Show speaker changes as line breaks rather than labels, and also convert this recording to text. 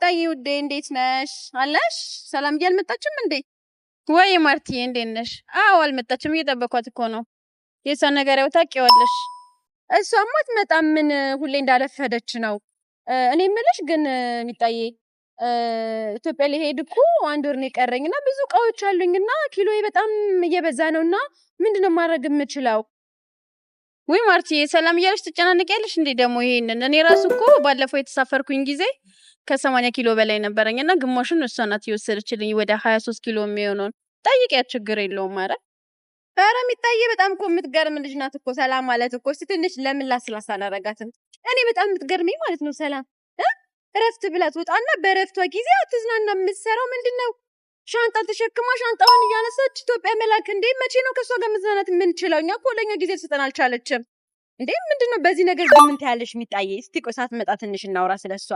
ሚጣዬ ውዴ እንዴት ነሽ? አለሽ? ሰላም እያልመጣችም እንዴ? ወይ ማርቲዬ እንዴት ነሽ? አዎ አልመጣችም፣ እየጠበኳት እኮ ነው። የሷን ነገር ያው ታውቂዋለሽ። እሷማ አትመጣም፣ ምን ሁሌ እንዳረፈደች ነው። እኔ የምልሽ ግን ሚጣዬ ኢትዮጵያ ሊሄድ እኮ 1 ወር ነው የቀረኝና ብዙ እቃዎች አሉኝና ኪሎዬ በጣም እየበዛ ነውና ምንድነው ማድረግ የምችለው? ወይ ማርቲዬ ሰላም እያለሽ ትጨናነቂያለሽ እንዴ? ደግሞ ይሄንን እኔ ራሱ እኮ ባለፈው የተሳፈርኩኝ ጊዜ ከ80 ኪሎ በላይ ነበረኝና ግማሹን እሷ ናት የወሰደችልኝ ወደ 23 ኪሎ የሚሆነውን። ጠይቂያት ችግር የለውም። ኧረ ሚጣዬ በጣም እኮ የምትገርም ልጅ ናት እኮ ሰላም ማለት እኮ። እስቲ ትንሽ ለምን ላስላሳ አላረጋትም? እኔ በጣም የምትገርመኝ ማለት ነው ሰላም እረፍት ብላ ትወጣና በእረፍቷ ጊዜ አትዝናና። የምትሰራው ምንድነው? ሻንጣ ተሸክማ ሻንጣውን እያነሳች ኢትዮጵያ መላክ። እንዴ መቼ ነው ከሷ ጋር መዝናናት የምንችለው? እኛ እኮ ለኛ ጊዜ ልትሰጠን አልቻለችም። እንዴ ምንድነው በዚህ ነገር ምን ታያለሽ ሚጣዬ? እስቲ ቆይ ሳትመጣ ትንሽ እናውራ ስለሷ።